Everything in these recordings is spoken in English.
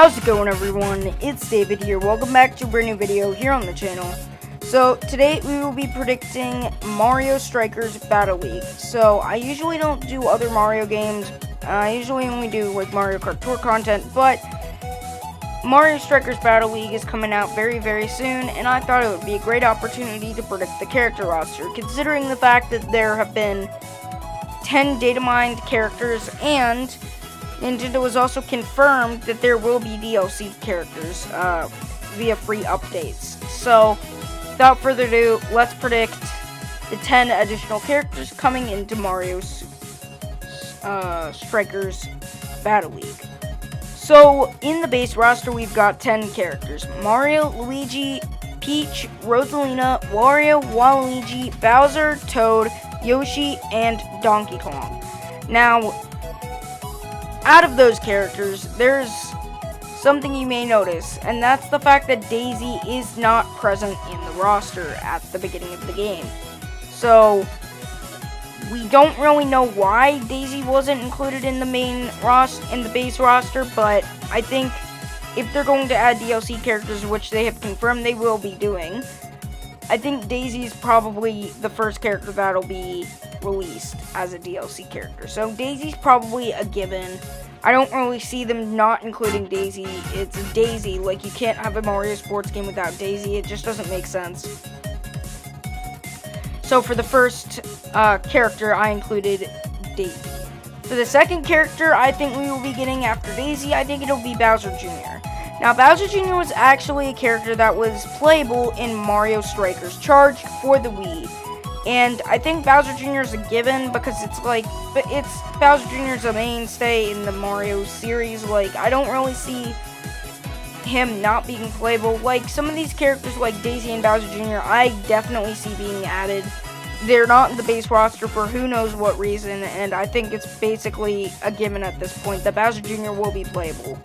How's it going, everyone? It's David here. Welcome back to a brand new video here on the channel. So today we will be predicting Mario Strikers Battle League. So I usually don't do other Mario games. I usually only do like Mario Kart Tour content, but Mario Strikers Battle League is coming out very soon, and I thought it would be a great opportunity to predict the character roster, considering the fact that there have been 10 data mined characters, and Nintendo has also confirmed that there will be DLC characters via free updates. So, without further ado, let's predict the 10 additional characters coming into Mario's Strikers Battle League. So, in the base roster, we've got 10 characters: Mario, Luigi, Peach, Rosalina, Wario, Waluigi, Bowser, Toad, Yoshi, and Donkey Kong. Now, out of those characters, there's something you may notice, and that's the fact that Daisy is not present in the roster at the beginning of the game. So, we don't really know why Daisy wasn't included in the main base roster, but I think if they're going to add DLC characters, which they have confirmed they will be doing, I think Daisy's probably the first character that'll be released as a DLC character. So Daisy's probably a given. I don't really see them not including Daisy. It's Daisy. Like, you can't have a Mario sports game without Daisy. It just doesn't make sense. So for the first character, I included Daisy. For the second character I think we will be getting after Daisy, I think it'll be Bowser Jr. Now, Bowser Jr. was actually a character that was playable in Mario Strikers Charged for the Wii. And I think Bowser Jr. is a given because Bowser Jr. is a mainstay in the Mario series. Like, I don't really see him not being playable. Like, some of these characters like Daisy and Bowser Jr. I definitely see being added. They're not in the base roster for who knows what reason, and I think it's basically a given at this point that Bowser Jr. will be playable.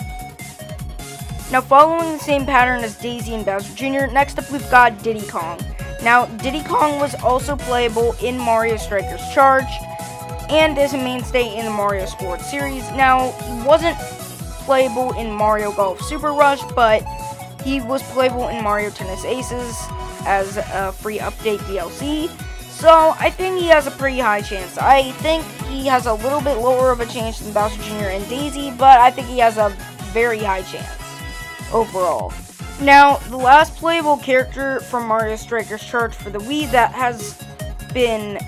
Now, following the same pattern as Daisy and Bowser Jr., next up we've got Diddy Kong. Now, Diddy Kong was also playable in Mario Strikers Charged, and is a mainstay in the Mario Sports series. Now, he wasn't playable in Mario Golf Super Rush, but he was playable in Mario Tennis Aces as a free update DLC. So, I think he has a pretty high chance. I think he has a little bit lower of a chance than Bowser Jr. and Daisy, but I think he has a very high chance overall. Now, the last playable character from Mario Strikers Charged for the Wii that has been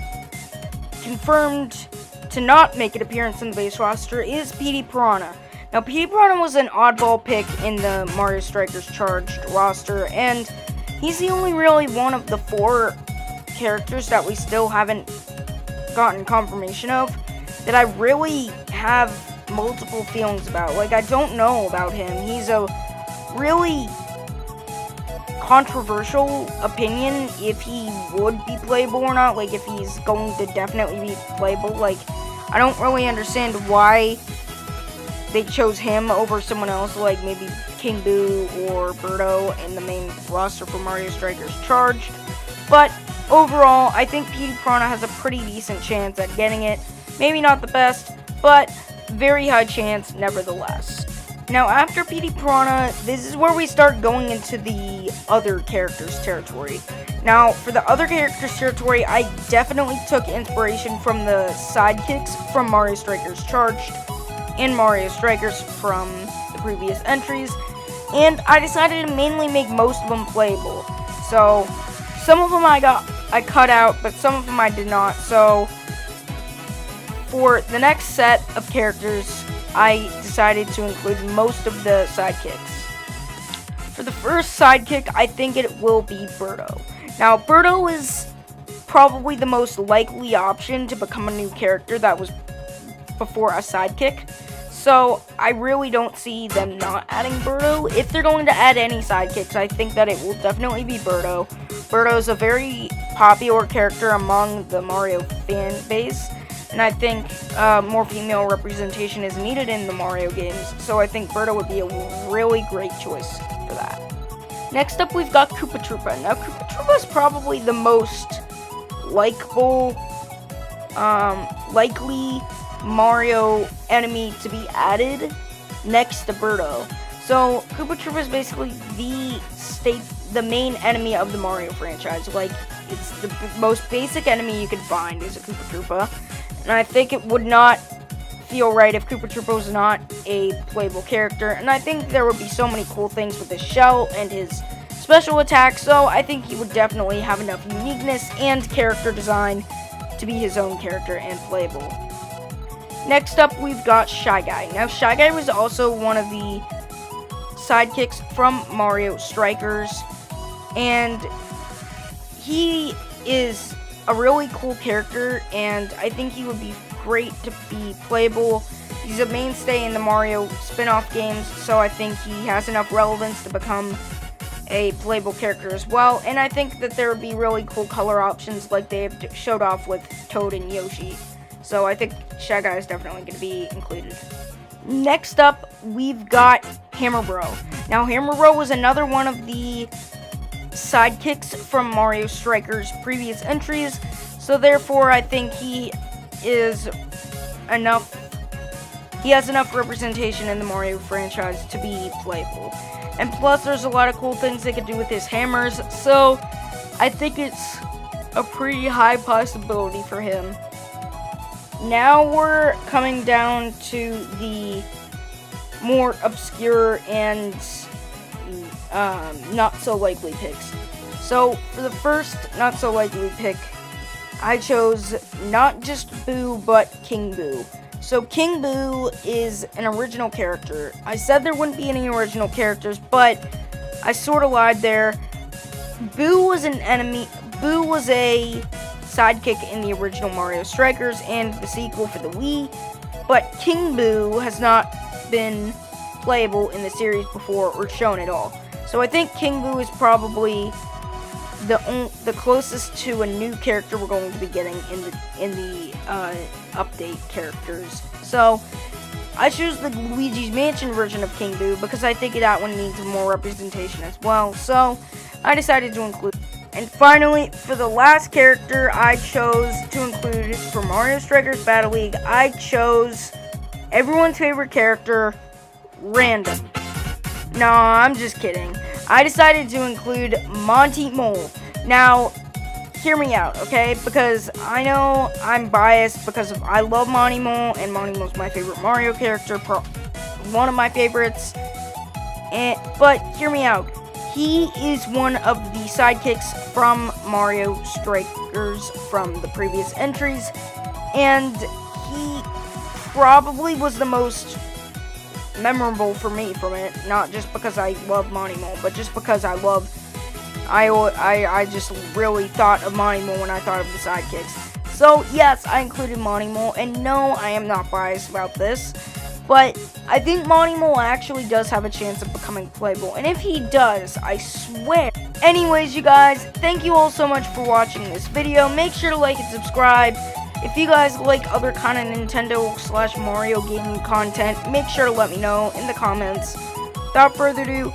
confirmed to not make an appearance in the base roster is Petey Piranha. Now, Petey Piranha was an oddball pick in the Mario Strikers Charged roster, and he's the only really one of the 4 characters that we still haven't gotten confirmation of that I really have multiple feelings about. Like, I don't know about him. He's a really controversial opinion if he would be playable or not. Like, if he's going to definitely be playable. Like, I don't really understand why they chose him over someone else, like maybe King Boo or Birdo in the main roster for Mario Strikers Charged. But overall, I think Petey Piranha has a pretty decent chance at getting it. Maybe not the best, but very high chance nevertheless. Now, after Petey Piranha, this is where we start going into the other characters territory. Now, for the other characters territory, I definitely took inspiration from the sidekicks from Mario Strikers Charged and Mario Strikers from the previous entries, and I decided to mainly make most of them playable. So, some of them I cut out, but some of them I did not. So, for the next set of characters, I decided to include most of the sidekicks. For the first sidekick, I think it will be Birdo. Now, Birdo is probably the most likely option to become a new character that was before a sidekick. So, I really don't see them not adding Birdo. If they're going to add any sidekicks, I think that it will definitely be Birdo. Birdo is a very popular character among the Mario fan base, and I think more female representation is needed in the Mario games, so I think Birdo would be a really great choice for that. Next up, we've got Koopa Troopa. Now, Koopa Troopa is probably the most likable, likely Mario enemy to be added next to Birdo. So Koopa Troopa is basically the main enemy of the Mario franchise. Like, it's the most basic enemy you can find is a Koopa Troopa. And I think it would not feel right if Koopa Troopa was not a playable character. And I think there would be so many cool things with his shell and his special attack. So I think he would definitely have enough uniqueness and character design to be his own character and playable. Next up, we've got Shy Guy. Now, Shy Guy was also one of the sidekicks from Mario Strikers, and he is a really cool character, and I think he would be great to be playable. He's a mainstay in the Mario spin-off games, so I think he has enough relevance to become a playable character as well, and I think that there would be really cool color options like they have showed off with Toad and Yoshi. So I think Shy Guy is definitely going to be included. Next up, we've got Hammer Bro. Now, Hammer Bro was another one of the sidekicks from Mario Strikers' previous entries, so therefore I think he has enough representation in the Mario franchise to be playable. And plus, there's a lot of cool things they could do with his hammers, so I think it's a pretty high possibility for him. Now we're coming down to the more obscure and not so likely picks. So for the first not so likely pick, I chose not just Boo, but King Boo. So King Boo is an original character. I said there wouldn't be any original characters, but I sort of lied there. Boo was an enemy. Boo was a sidekick in the original Mario Strikers and the sequel for the Wii, but King Boo has not been playable in the series before or shown at all. So I think King Boo is probably the closest to a new character we're going to be getting in the update characters. So I choose the Luigi's Mansion version of King Boo because I think that one needs more representation as well. So I decided to include. And finally, for the last character I chose to include for Mario Strikers Battle League, I chose everyone's favorite character, Random. No, I'm just kidding. I decided to include Monty Mole. Now, hear me out, okay? Because I know I'm biased because I love Monty Mole, and Monty Mole's my favorite Mario character, one of my favorites. But hear me out. He is one of the sidekicks from Mario Strikers from the previous entries, and he probably was the most memorable for me from it, not just because I love Monty Mole, but just because I just really thought of Monty Mole when I thought of the sidekicks. So yes, I included Monty Mole, and no, I am not biased about this, but I think Monty Mole actually does have a chance of becoming playable, and if he does, I swear. Anyways, you guys, thank you all so much for watching this video. Make sure to like and subscribe. If you guys like other kind of Nintendo/Mario gaming content, make sure to let me know in the comments. Without further ado,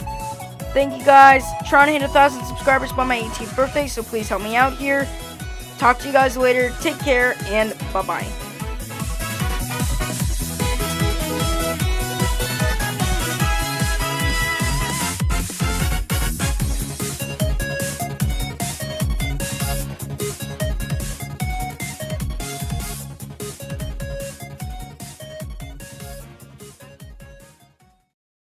thank you guys. Trying to hit 1,000 subscribers by my 18th birthday, so please help me out here. Talk to you guys later. Take care, and bye-bye.